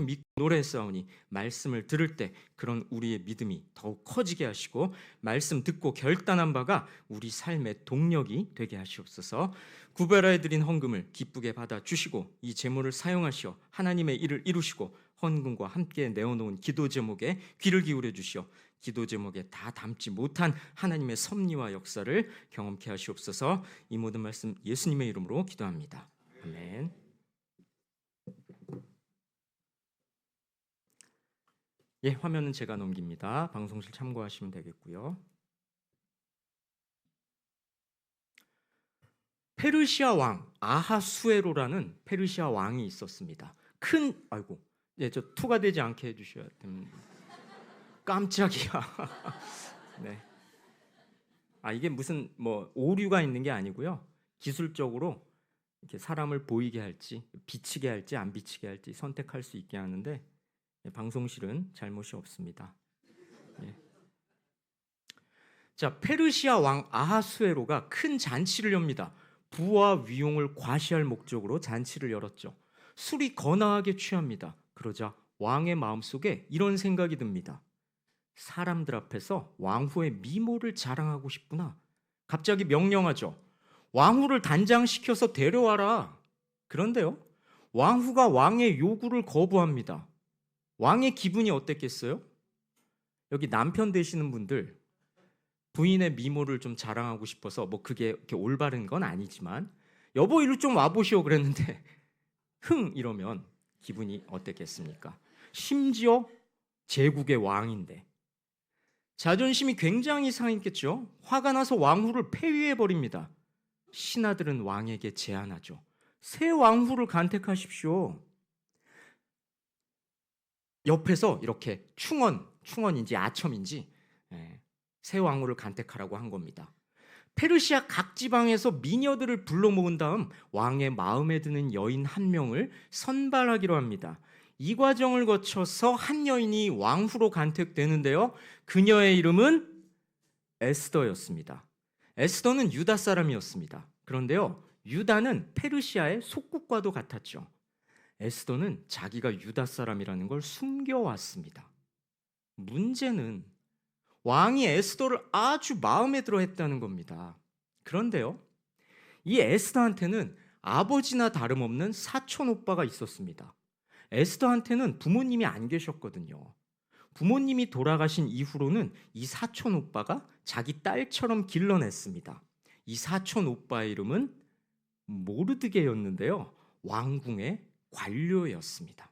믿고 노래했사오니 말씀을 들을 때 그런 우리의 믿음이 더욱 커지게 하시고 말씀 듣고 결단한 바가 우리 삶의 동력이 되게 하시옵소서. 구별하여 드린 헌금을 기쁘게 받아 주시고 이 재물을 사용하시어 하나님의 일을 이루시고 헌금과 함께 내어놓은 기도 제목에 귀를 기울여 주시어 기도 제목에 다 담지 못한 하나님의 섭리와 역사를 경험케 하시옵소서. 이 모든 말씀 예수님의 이름으로 기도합니다. 아멘. 예, 화면은 제가 넘깁니다. 방송실 참고하시면 되겠고요. 페르시아 왕 아하수에로라는 페르시아 왕이 있었습니다. 저 투가 되지 않게 해주셔야 됩니다. 깜짝이야. 네. 이게 무슨 오류가 있는 게 아니고요. 기술적으로 이렇게 사람을 보이게 할지, 비치게 할지, 안 비치게 할지 선택할 수 있게 하는데 방송실은 잘못이 없습니다. 예. 자, 페르시아 왕 아하수에로가 큰 잔치를 엽니다. 부와 위용을 과시할 목적으로 잔치를 열었죠. 술이 거나하게 취합니다. 그러자 왕의 마음속에 이런 생각이 듭니다. 사람들 앞에서 왕후의 미모를 자랑하고 싶구나. 갑자기 명령하죠. 왕후를 단장시켜서 데려와라. 그런데요, 왕후가 왕의 요구를 거부합니다. 왕의 기분이 어땠겠어요? 여기 남편 되시는 분들, 부인의 미모를 좀 자랑하고 싶어서 그게 이렇게 올바른 건 아니지만 여보 이리 좀 와보시오 그랬는데 흥 이러면 기분이 어땠겠습니까? 심지어 제국의 왕인데 자존심이 굉장히 상했겠죠. 화가 나서 왕후를 폐위해버립니다. 신하들은 왕에게 제안하죠. 새 왕후를 간택하십시오. 옆에서 이렇게 충언인지 아첨인지 새 왕후를 간택하라고 한 겁니다. 페르시아 각 지방에서 미녀들을 불러 모은 다음 왕의 마음에 드는 여인 한 명을 선발하기로 합니다. 이 과정을 거쳐서 한 여인이 왕후로 간택되는데요. 그녀의 이름은 에스더였습니다. 에스더는 유다 사람이었습니다. 그런데요, 유다는 페르시아의 속국과도 같았죠. 에스더는 자기가 유다 사람이라는 걸 숨겨왔습니다. 문제는 왕이 에스더를 아주 마음에 들어 했다는 겁니다. 그런데요, 이 에스더한테는 아버지나 다름없는 사촌 오빠가 있었습니다. 에스더한테는 부모님이 안 계셨거든요. 부모님이 돌아가신 이후로는 이 사촌 오빠가 자기 딸처럼 길러냈습니다. 이 사촌 오빠의 이름은 모르드게였는데요. 왕궁의 관료였습니다.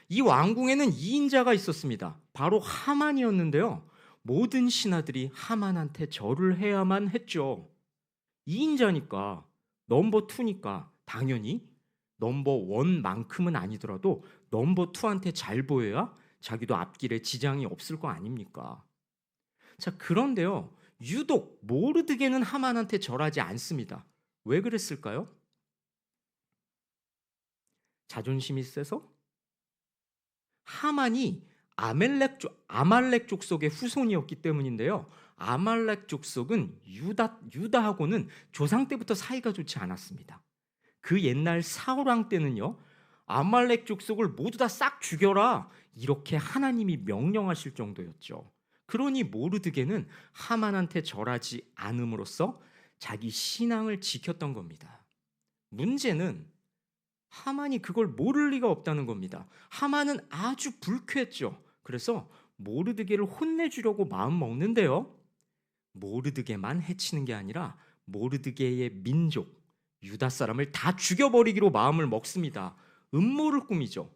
이 왕궁에는 2인자가 있었습니다. 바로 하만이었는데요. 모든 신하들이 하만한테 절을 해야만 했죠. 2인자니까, 넘버 2니까 당연히 넘버 1만큼은 아니더라도 넘버 2한테 잘 보여야 자기도 앞길에 지장이 없을 거 아닙니까? 자, 그런데요, 유독 모르드게는 하만한테 절하지 않습니다. 왜 그랬을까요? 자존심이 세서? 하만이 아말렉 족속의 후손이었기 때문인데요. 아말렉 족속은 유다하고는 조상 때부터 사이가 좋지 않았습니다. 그 옛날 사울왕 때는요, 아말렉 족속을 모두 다 싹 죽여라 이렇게 하나님이 명령하실 정도였죠. 그러니 모르드게는 하만한테 절하지 않음으로써 자기 신앙을 지켰던 겁니다. 문제는 하만이 그걸 모를 리가 없다는 겁니다. 하만은 아주 불쾌했죠. 그래서 모르드게를 혼내주려고 마음 먹는데요, 모르드게만 해치는 게 아니라 모르드게의 민족 유다 사람을 다 죽여버리기로 마음을 먹습니다. 음모를 꾸미죠.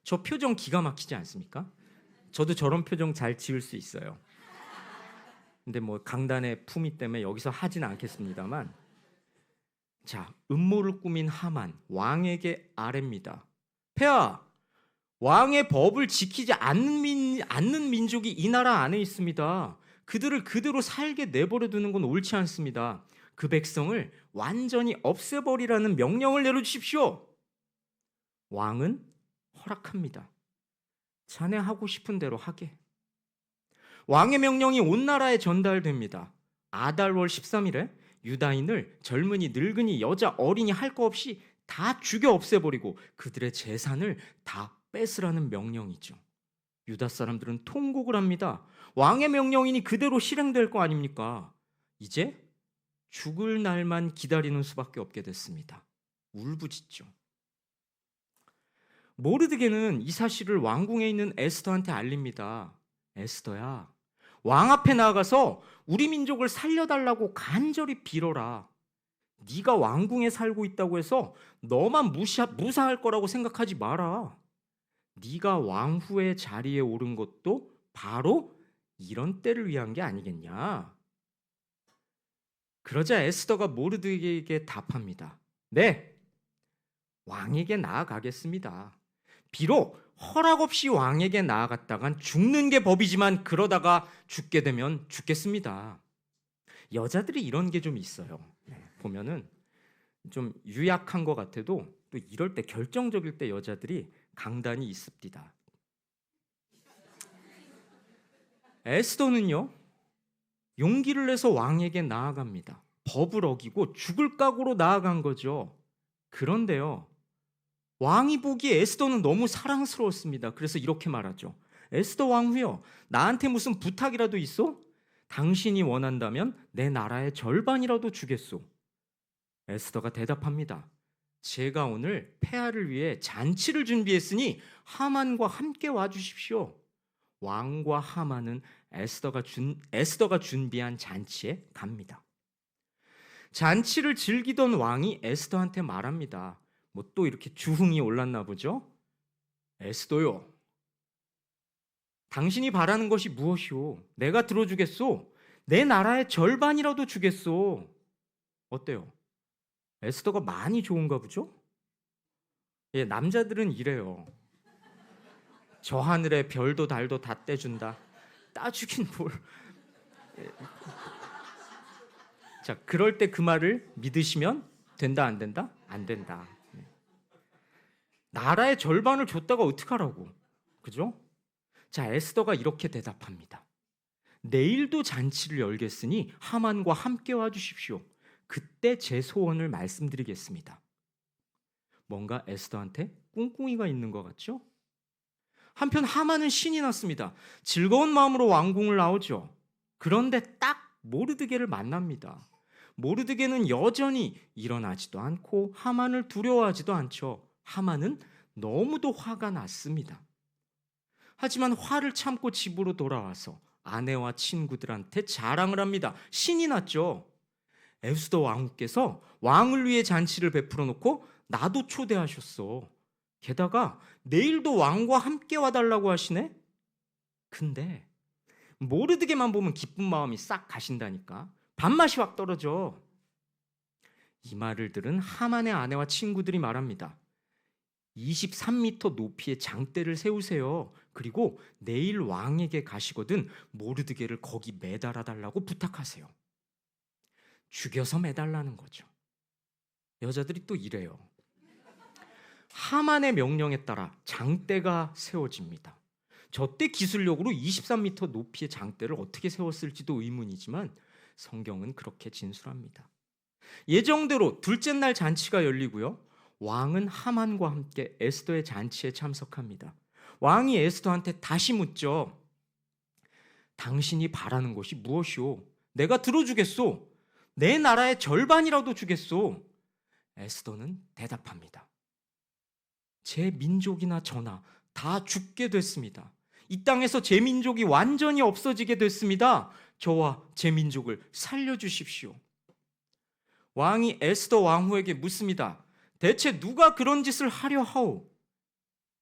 저 표정 기가 막히지 않습니까? 저도 저런 표정 잘 지을 수 있어요. 근데 강단의 품위 때문에 여기서 하진 않겠습니다만, 자, 음모를 꾸민 하만, 왕에게 아뢰입니다. 폐하, 왕의 법을 지키지 않는 민족이 이 나라 안에 있습니다. 그들을 그대로 살게 내버려 두는 건 옳지 않습니다. 그 백성을 완전히 없애버리라는 명령을 내려주십시오. 왕은 허락합니다. 자네 하고 싶은 대로 하게. 왕의 명령이 온 나라에 전달됩니다. 아달월 13일에 유다인을 젊은이, 늙은이, 여자, 어린이 할 거 없이 다 죽여 없애버리고 그들의 재산을 다 뺏으라는 명령이죠. 유다 사람들은 통곡을 합니다. 왕의 명령이니 그대로 실행될 거 아닙니까? 이제 죽을 날만 기다리는 수밖에 없게 됐습니다. 울부짖죠. 모르드게는 이 사실을 왕궁에 있는 에스더한테 알립니다. 에스더야, 왕 앞에 나아가서 우리 민족을 살려달라고 간절히 빌어라. 네가 왕궁에 살고 있다고 해서 너만 무사할 거라고 생각하지 마라. 네가 왕후의 자리에 오른 것도 바로 이런 때를 위한 게 아니겠냐. 그러자 에스더가 모르드게에게 답합니다. 네, 왕에게 나아가겠습니다. 비록 허락 없이 왕에게 나아갔다간 죽는 게 법이지만 그러다가 죽게 되면 죽겠습니다. 여자들이 이런 게 좀 있어요. 보면은 좀 유약한 것 같아도 또 이럴 때 결정적일 때 여자들이 강단이 있습니다. 에스더는요, 용기를 내서 왕에게 나아갑니다. 법을 어기고 죽을 각오로 나아간 거죠. 그런데요, 왕이 보기에 에스더는 너무 사랑스러웠습니다. 그래서 이렇게 말하죠. 에스더 왕후여, 나한테 무슨 부탁이라도 있어? 당신이 원한다면 내 나라의 절반이라도 주겠소. 에스더가 대답합니다. 제가 오늘 폐하를 위해 잔치를 준비했으니 하만과 함께 와주십시오. 왕과 하만은 에스더가 준비한 잔치에 갑니다. 잔치를 즐기던 왕이 에스더한테 말합니다. 뭐 또 이렇게 주흥이 올랐나 보죠? 에스더요, 당신이 바라는 것이 무엇이오? 내가 들어주겠소. 내 나라의 절반이라도 주겠소. 어때요? 에스더가 많이 좋은가 보죠? 예, 남자들은 이래요. 저 하늘에 별도 달도 다 떼준다. 따주긴 뭘. 예. 자, 그럴 때 그 말을 믿으시면 된다, 안 된다? 안 된다. 나라의 절반을 줬다가 어떡하라고. 그죠? 자, 에스더가 이렇게 대답합니다. 내일도 잔치를 열겠으니 하만과 함께 와주십시오. 그때 제 소원을 말씀드리겠습니다. 뭔가 에스더한테 꿍꿍이가 있는 것 같죠? 한편 하만은 신이 났습니다. 즐거운 마음으로 왕궁을 나오죠. 그런데 딱 모르드게를 만납니다. 모르드게는 여전히 일어나지도 않고 하만을 두려워하지도 않죠. 하만은 너무도 화가 났습니다. 하지만 화를 참고 집으로 돌아와서 아내와 친구들한테 자랑을 합니다. 신이 났죠. 에스더 왕후께서 왕을 위해 잔치를 베풀어 놓고 나도 초대하셨어. 게다가 내일도 왕과 함께 와달라고 하시네. 근데 모르드게만 보면 기쁜 마음이 싹 가신다니까. 밥맛이 확 떨어져. 이 말을 들은 하만의 아내와 친구들이 말합니다. 23m 높이의 장대를 세우세요. 그리고 내일 왕에게 가시거든 모르드게를 거기 매달아 달라고 부탁하세요. 죽여서 매달라는 거죠. 여자들이 또 이래요. 하만의 명령에 따라 장대가 세워집니다. 저 때 기술력으로 23m 높이의 장대를 어떻게 세웠을지도 의문이지만 성경은 그렇게 진술합니다. 예정대로 둘째 날 잔치가 열리고요. 왕은 하만과 함께 에스더의 잔치에 참석합니다. 왕이 에스더한테 다시 묻죠. 당신이 바라는 것이 무엇이오? 내가 들어주겠소. 내 나라의 절반이라도 주겠소. 에스더는 대답합니다. 제 민족이나 저나 다 죽게 됐습니다. 이 땅에서 제 민족이 완전히 없어지게 됐습니다. 저와 제 민족을 살려주십시오. 왕이 에스더 왕후에게 묻습니다. 대체 누가 그런 짓을 하려 하오?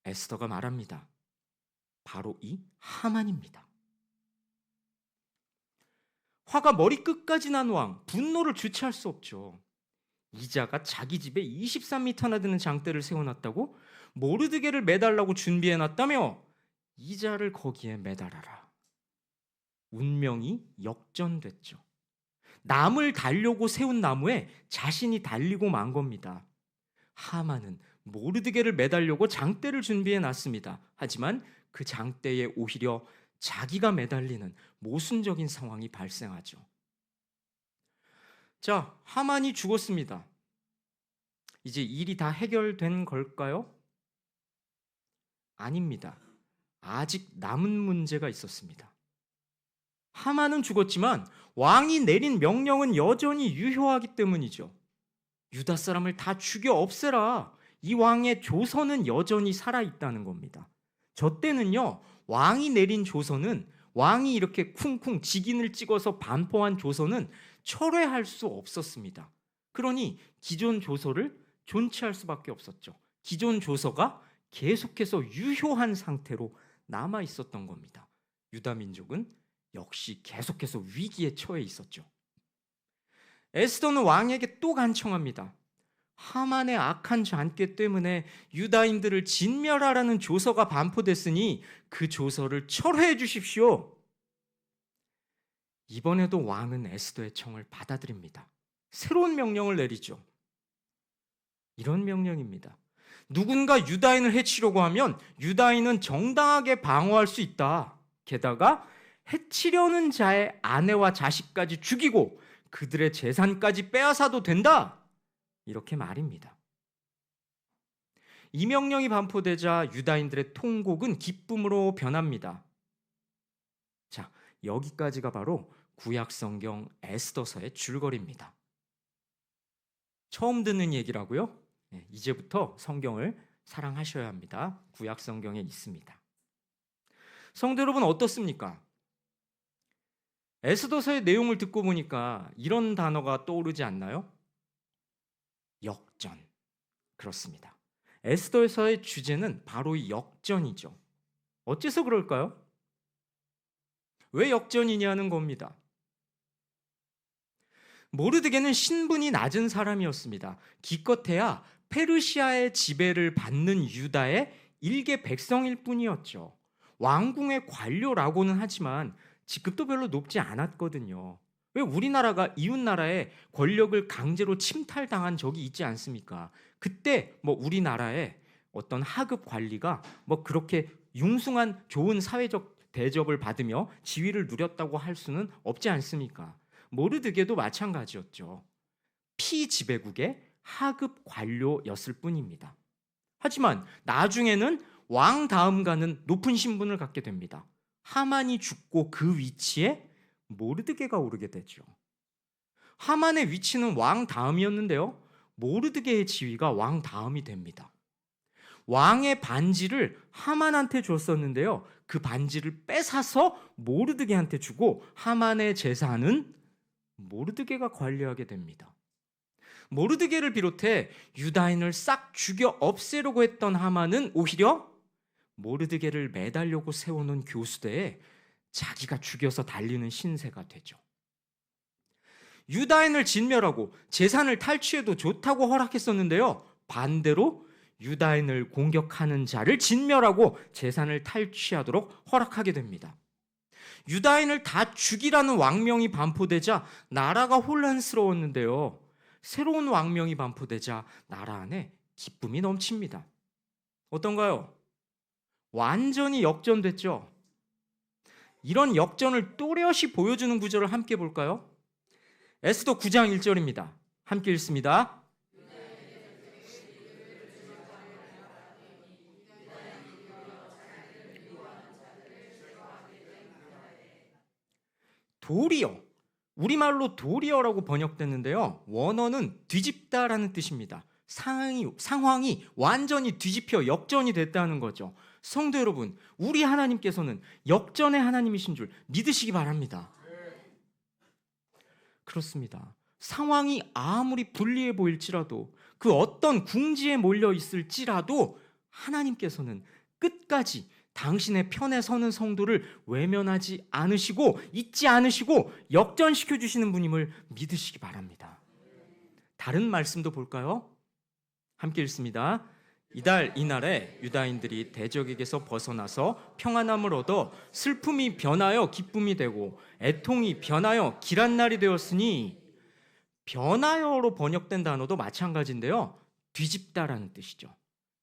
에스더가 말합니다. 바로 이 하만입니다. 화가 머리끝까지 난 왕, 분노를 주체할 수 없죠. 이자가 자기 집에 23m나 되는 장대를 세워놨다고? 모르드게를 매달라고 준비해놨다며? 이자를 거기에 매달아라. 운명이 역전됐죠. 남을 달려고 세운 나무에 자신이 달리고 만 겁니다. 하만은 모르드게를 매달려고 장대를 준비해놨습니다. 하지만 그 장대에 오히려 자기가 매달리는 모순적인 상황이 발생하죠. 자, 하만이 죽었습니다. 이제 일이 다 해결된 걸까요? 아닙니다. 아직 남은 문제가 있었습니다. 하만은 죽었지만 왕이 내린 명령은 여전히 유효하기 때문이죠. 유다 사람을 다 죽여 없애라. 이 왕의 조서는 여전히 살아있다는 겁니다. 저 때는요, 왕이 내린 조서는, 왕이 이렇게 쿵쿵 직인을 찍어서 반포한 조서는 철회할 수 없었습니다. 그러니 기존 조서를 존치할 수밖에 없었죠. 기존 조서가 계속해서 유효한 상태로 남아 있었던 겁니다. 유다 민족은 역시 계속해서 위기에 처해 있었죠. 에스더는 왕에게 또 간청합니다. 하만의 악한 잔꾀 때문에 유다인들을 진멸하라는 조서가 반포됐으니 그 조서를 철회해 주십시오. 이번에도 왕은 에스더의 청을 받아들입니다. 새로운 명령을 내리죠. 이런 명령입니다. 누군가 유다인을 해치려고 하면 유다인은 정당하게 방어할 수 있다. 게다가 해치려는 자의 아내와 자식까지 죽이고 그들의 재산까지 빼앗아도 된다. 이렇게 말입니다. 이 명령이 반포되자 유다인들의 통곡은 기쁨으로 변합니다. 자, 여기까지가 바로 구약 성경 에스더서의 줄거리입니다. 처음 듣는 얘기라고요? 네, 이제부터 성경을 사랑하셔야 합니다. 구약 성경에 있습니다. 성도 여러분 어떻습니까? 에스더서의 내용을 듣고 보니까 이런 단어가 떠오르지 않나요? 역전. 그렇습니다. 에스더서의 주제는 바로 이 역전이죠. 어째서 그럴까요? 왜 역전이냐는 겁니다. 모르드게는 신분이 낮은 사람이었습니다. 기껏해야 페르시아의 지배를 받는 유다의 일개 백성일 뿐이었죠. 왕궁의 관료라고는 하지만 직급도 별로 높지 않았거든요. 왜 우리나라가 이웃나라의 권력을 강제로 침탈당한 적이 있지 않습니까? 그때 우리나라의 어떤 하급 관리가 그렇게 융숭한 좋은 사회적 대접을 받으며 지위를 누렸다고 할 수는 없지 않습니까? 모르드게도 마찬가지였죠. 피지배국의 하급 관료였을 뿐입니다. 하지만 나중에는 왕 다음가는 높은 신분을 갖게 됩니다. 하만이 죽고 그 위치에 모르드게가 오르게 되죠. 하만의 위치는 왕 다음이었는데요, 모르드게의 지위가 왕 다음이 됩니다. 왕의 반지를 하만한테 줬었는데요, 그 반지를 뺏어서 모르드게한테 주고 하만의 재산은 모르드게가 관리하게 됩니다. 모르드게를 비롯해 유다인을 싹 죽여 없애려고 했던 하만은 오히려 모르드게를 매달려고 세워놓은 교수대에 자기가 죽여서 달리는 신세가 되죠. 유다인을 진멸하고 재산을 탈취해도 좋다고 허락했었는데요, 반대로 유다인을 공격하는 자를 진멸하고 재산을 탈취하도록 허락하게 됩니다. 유다인을 다 죽이라는 왕명이 반포되자 나라가 혼란스러웠는데요, 새로운 왕명이 반포되자 나라 안에 기쁨이 넘칩니다. 어떤가요? 완전히 역전됐죠. 이런 역전을 또렷이 보여주는 구절을 함께 볼까요? 에스더 9장 1절입니다. 함께 읽습니다. 도리어, 우리말로 도리어라고 번역됐는데요, 원어는 뒤집다라는 뜻입니다. 상황이 완전히 뒤집혀 역전이 됐다는 거죠. 성도 여러분, 우리 하나님께서는 역전의 하나님이신 줄 믿으시기 바랍니다. 그렇습니다. 상황이 아무리 불리해 보일지라도, 그 어떤 궁지에 몰려 있을지라도 하나님께서는 끝까지 당신의 편에 서는 성도를 외면하지 않으시고 잊지 않으시고 역전시켜 주시는 분임을 믿으시기 바랍니다. 다른 말씀도 볼까요? 함께 읽습니다. 이날에 유다인들이 대적에게서 벗어나서 평안함을 얻어 슬픔이 변하여 기쁨이 되고 애통이 변하여 길한 날이 되었으니, 변하여로 번역된 단어도 마찬가지인데요, 뒤집다라는 뜻이죠.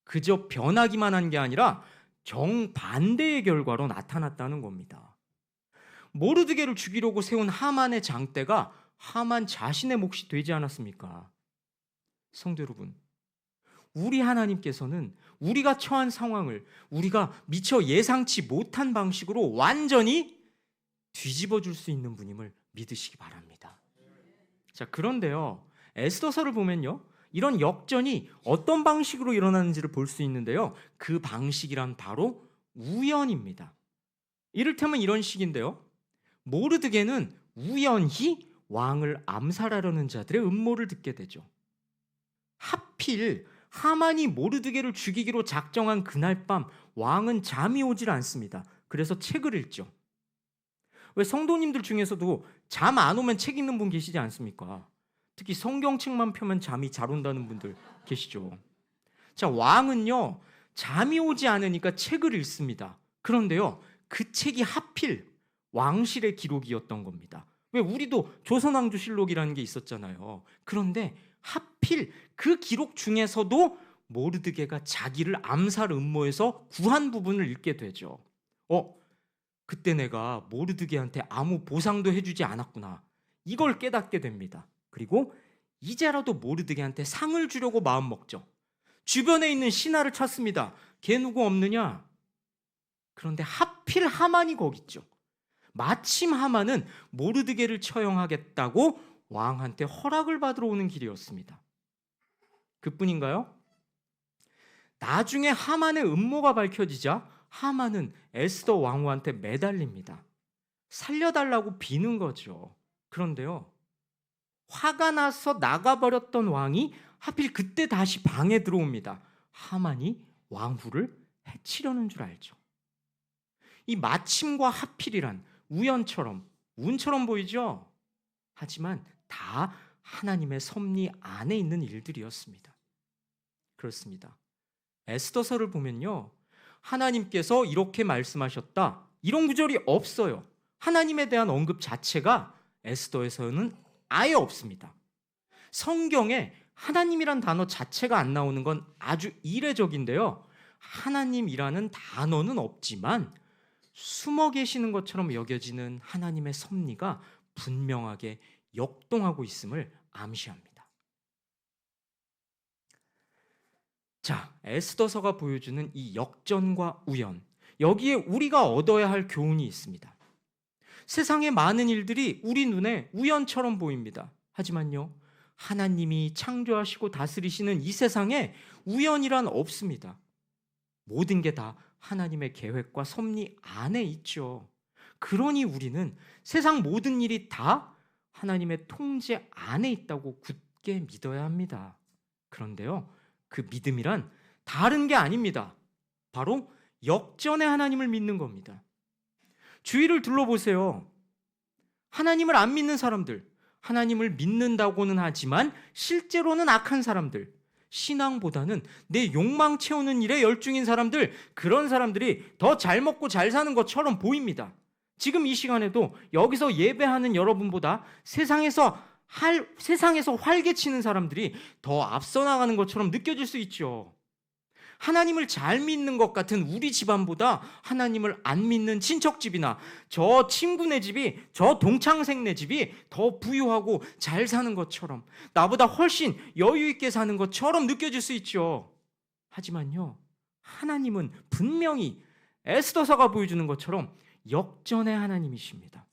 그저 변하기만 한 게 아니라 정반대의 결과로 나타났다는 겁니다. 모르드게를 죽이려고 세운 하만의 장대가 하만 자신의 몫이 되지 않았습니까? 성도 여러분, 우리 하나님께서는 우리가 처한 상황을 우리가 미처 예상치 못한 방식으로 완전히 뒤집어 줄 수 있는 분임을 믿으시기 바랍니다. 자, 그런데요, 에스더서를 보면요, 이런 역전이 어떤 방식으로 일어나는지를 볼 수 있는데요, 그 방식이란 바로 우연입니다. 이를테면 이런 식인데요, 모르드게는 우연히 왕을 암살하려는 자들의 음모를 듣게 되죠. 하필 하만이 모르드게를 죽이기로 작정한 그날 밤 왕은 잠이 오질 않습니다. 그래서 책을 읽죠. 왜 성도님들 중에서도 잠 안 오면 책 읽는 분 계시지 않습니까? 특히 성경책만 펴면 잠이 잘 온다는 분들 계시죠. 자, 왕은요, 잠이 오지 않으니까 책을 읽습니다. 그런데요, 그 책이 하필 왕실의 기록이었던 겁니다. 왜 우리도 조선왕조실록이라는 게 있었잖아요. 그런데 하필 그 기록 중에서도 모르드게가 자기를 암살 음모에서 구한 부분을 읽게 되죠. 그때 내가 모르드게한테 아무 보상도 해주지 않았구나. 이걸 깨닫게 됩니다. 그리고 이제라도 모르드게한테 상을 주려고 마음먹죠. 주변에 있는 신하를 찾습니다. 걔 누구 없느냐? 그런데 하필 하만이 거기 있죠. 마침 하만은 모르드게를 처형하겠다고 왕한테 허락을 받으러 오는 길이었습니다. 그뿐인가요? 나중에 하만의 음모가 밝혀지자 하만은 에스더 왕후한테 매달립니다. 살려달라고 비는 거죠. 그런데요, 화가 나서 나가버렸던 왕이 하필 그때 다시 방에 들어옵니다. 하만이 왕후를 해치려는 줄 알죠. 이 마침과 하필이란 우연처럼, 운처럼 보이죠? 하지만 다 하나님의 섭리 안에 있는 일들이었습니다. 그렇습니다. 에스더서를 보면요, 하나님께서 이렇게 말씀하셨다, 이런 구절이 없어요. 하나님에 대한 언급 자체가 에스더에서는 아예 없습니다. 성경에 하나님이란 단어 자체가 안 나오는 건 아주 이례적인데요, 하나님이라는 단어는 없지만 숨어 계시는 것처럼 여겨지는 하나님의 섭리가 분명하게 역동하고 있음을 암시합니다. 자, 에스더서가 보여주는 이 역전과 우연, 여기에 우리가 얻어야 할 교훈이 있습니다. 세상의 많은 일들이 우리 눈에 우연처럼 보입니다. 하지만요, 하나님이 창조하시고 다스리시는 이 세상에 우연이란 없습니다. 모든 게 다 하나님의 계획과 섭리 안에 있죠. 그러니 우리는 세상 모든 일이 다 하나님의 통제 안에 있다고 굳게 믿어야 합니다. 그런데요, 그 믿음이란 다른 게 아닙니다. 바로 역전의 하나님을 믿는 겁니다. 주위를 둘러보세요. 하나님을 안 믿는 사람들, 하나님을 믿는다고는 하지만 실제로는 악한 사람들, 신앙보다는 내 욕망 채우는 일에 열중인 사람들, 그런 사람들이 더 잘 먹고 잘 사는 것처럼 보입니다. 지금 이 시간에도 여기서 예배하는 여러분보다 세상에서 활개치는 사람들이 더 앞서 나가는 것처럼 느껴질 수 있죠. 하나님을 잘 믿는 것 같은 우리 집안보다 하나님을 안 믿는 친척집이나 저 친구네 집이, 저 동창생네 집이 더 부유하고 잘 사는 것처럼, 나보다 훨씬 여유 있게 사는 것처럼 느껴질 수 있죠. 하지만요, 하나님은 분명히 에스더서가 보여주는 것처럼 역전의 하나님이십니다.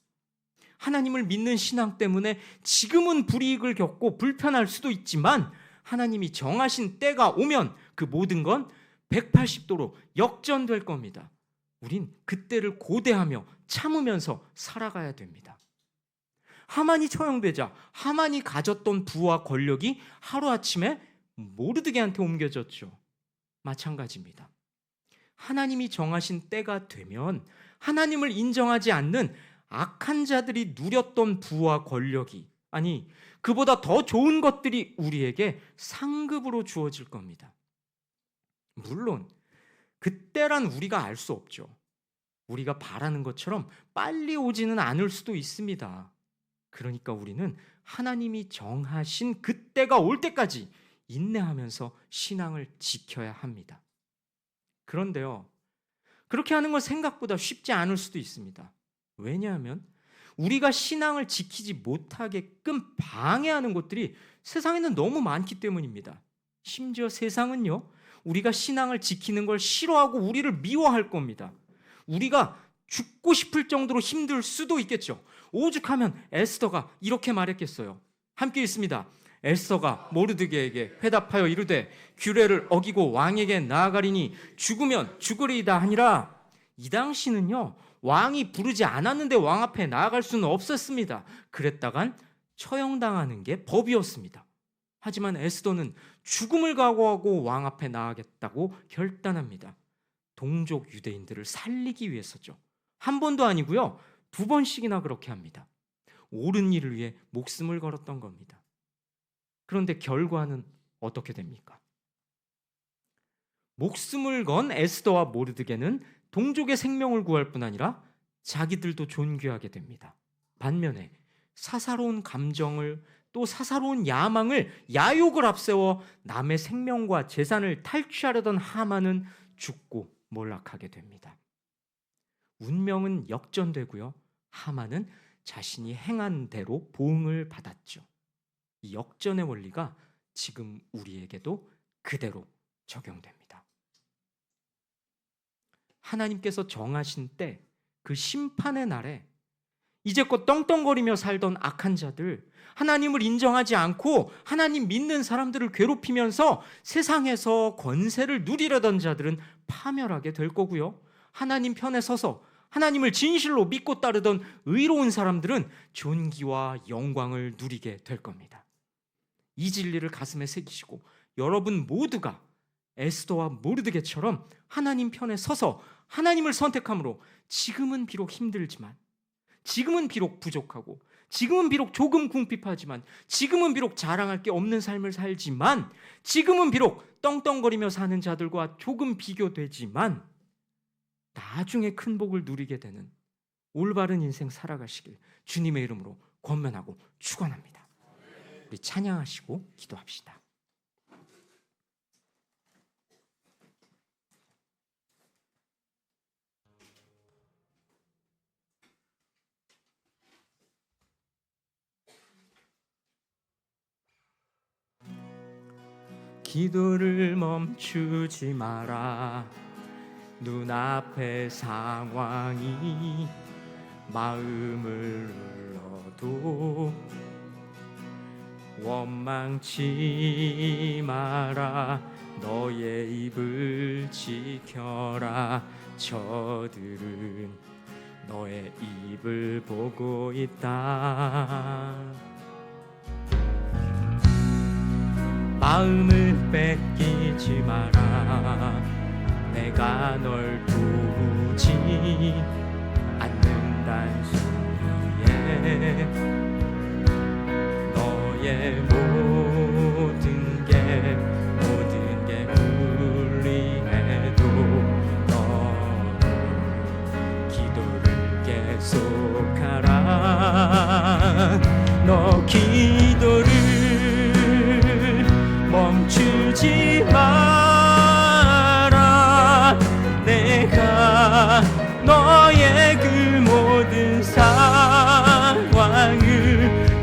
하나님을 믿는 신앙 때문에 지금은 불이익을 겪고 불편할 수도 있지만 하나님이 정하신 때가 오면 그 모든 건 180도로 역전될 겁니다. 우린 그때를 고대하며 참으면서 살아가야 됩니다. 하만이 처형되자 하만이 가졌던 부와 권력이 하루아침에 모르드게한테 옮겨졌죠. 마찬가지입니다. 하나님이 정하신 때가 되면 하나님을 인정하지 않는 악한 자들이 누렸던 부와 권력이, 아니 그보다 더 좋은 것들이 우리에게 상급으로 주어질 겁니다. 물론 그때란 우리가 알 수 없죠. 우리가 바라는 것처럼 빨리 오지는 않을 수도 있습니다. 그러니까 우리는 하나님이 정하신 그때가 올 때까지 인내하면서 신앙을 지켜야 합니다. 그런데요, 그렇게 하는 건 생각보다 쉽지 않을 수도 있습니다. 왜냐하면 우리가 신앙을 지키지 못하게끔 방해하는 것들이 세상에는 너무 많기 때문입니다. 심지어 세상은요, 우리가 신앙을 지키는 걸 싫어하고 우리를 미워할 겁니다. 우리가 죽고 싶을 정도로 힘들 수도 있겠죠. 오죽하면 에스더가 이렇게 말했겠어요. 함께 읽습니다. 에스더가 모르드게에게 회답하여 이르되 규례를 어기고 왕에게 나아가리니 죽으면 죽으리이다 하니라. 이 당시는요, 왕이 부르지 않았는데 왕 앞에 나아갈 수는 없었습니다. 그랬다간 처형당하는 게 법이었습니다. 하지만 에스더는 죽음을 각오하고 왕 앞에 나아가겠다고 결단합니다. 동족 유대인들을 살리기 위해서죠. 한 번도 아니고요, 2번씩이나 그렇게 합니다. 옳은 일을 위해 목숨을 걸었던 겁니다. 그런데 결과는 어떻게 됩니까? 목숨을 건 에스더와 모르드게는 동족의 생명을 구할 뿐 아니라 자기들도 존귀하게 됩니다. 반면에 사사로운 감정을, 또 사사로운 야망을, 야욕을 앞세워 남의 생명과 재산을 탈취하려던 하만은 죽고 몰락하게 됩니다. 운명은 역전되고요, 하만은 자신이 행한 대로 보응을 받았죠. 이 역전의 원리가 지금 우리에게도 그대로 적용됩니다. 하나님께서 정하신 때, 그 심판의 날에 이제껏 떵떵거리며 살던 악한 자들, 하나님을 인정하지 않고 하나님 믿는 사람들을 괴롭히면서 세상에서 권세를 누리려던 자들은 파멸하게 될 거고요, 하나님 편에 서서 하나님을 진실로 믿고 따르던 의로운 사람들은 존귀와 영광을 누리게 될 겁니다. 이 진리를 가슴에 새기시고 여러분 모두가 에스더와 모르드게처럼 하나님 편에 서서 하나님을 선택함으로 지금은 비록 힘들지만, 지금은 비록 부족하고, 지금은 비록 조금 궁핍하지만, 지금은 비록 자랑할 게 없는 삶을 살지만, 지금은 비록 떵떵거리며 사는 자들과 조금 비교되지만 나중에 큰 복을 누리게 되는 올바른 인생 살아가시길 주님의 이름으로 권면하고 축원합니다. 우리 찬양하시고 기도합시다. 기도를 멈추지 마라. 눈앞의 상황이 마음을 눌러도 원망치 마라. 너의 입을 지켜라. 저들은 너의 입을 보고 있다. 마음을 뺏기지 마라. 내가 널 두지 않는단 소리에 너의 모든 게 불리해도 너는 기도를 계속하라. 너 기도를 멈추지 마라. 내가 너의 그 모든 상황을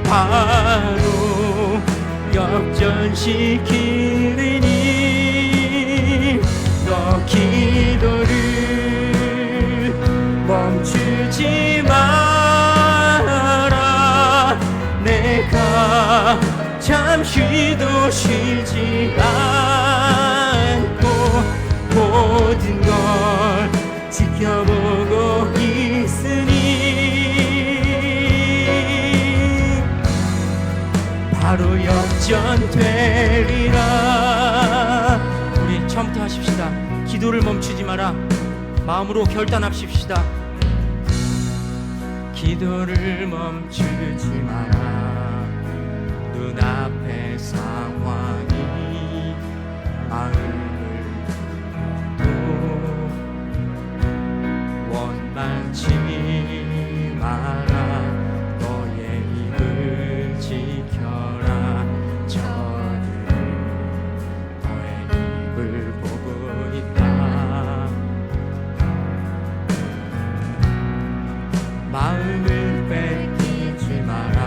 바로 역전시키리니 너 기도를 멈추지 마라. 내가 잠시도 쉬지 않고 모든 걸 지켜보고 있으니 바로 역전되리라. 우리 처음부터 하십시다. 기도를 멈추지 마라. 마음으로 결단합시다. 기도를 멈추지 마라. 눈앞의 상황이 마음을 눌러도 원망치 마라. 너의 입을 지켜라. 저들은 너의 입을 보고 있다. 마음을 뺏기지 마라.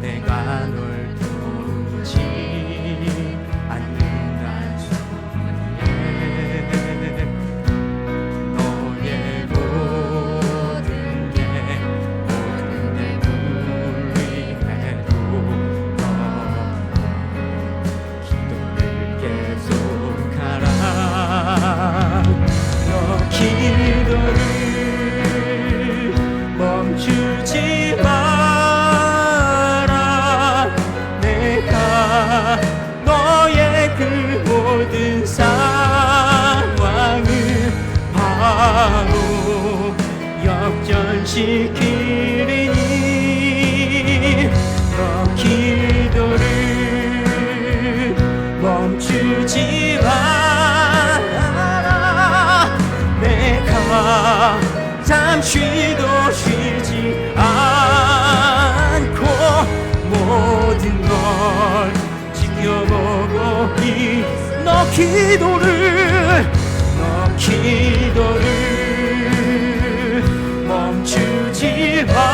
내가 널 도우지 지키리니 너 기도를 멈추지 마라. 내가 잠시도 쉬지 않고 모든 걸 지켜보고 너 기도를 멈추지 마라.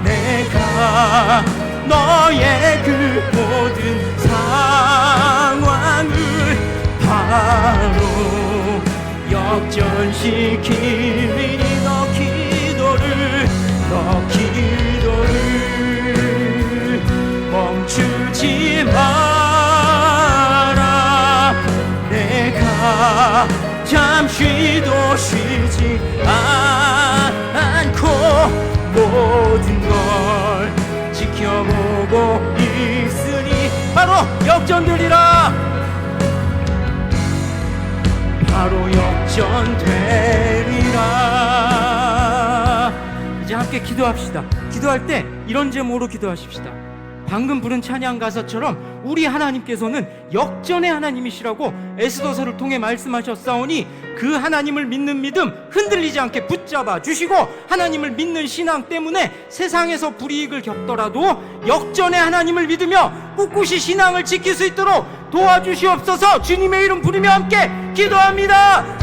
내가 너의 그 모든 상황을 바로 역전시키리니 너 기도를 멈추지 마라. 내가 잠시도 쉬지 않고 모든 걸 지켜보고 있으니 바로 역전되리라. 바로 역전되리라. 이제 함께 기도합시다. 기도할 때 이런 제목으로 기도하십시다. 방금 부른 찬양 가사처럼 우리 하나님께서는 역전의 하나님이시라고 에스더서를 통해 말씀하셨사오니 그 하나님을 믿는 믿음 흔들리지 않게 붙잡아 주시고 하나님을 믿는 신앙 때문에 세상에서 불이익을 겪더라도 역전의 하나님을 믿으며 꿋꿋이 신앙을 지킬 수 있도록 도와주시옵소서. 주님의 이름 부르며 함께 기도합니다.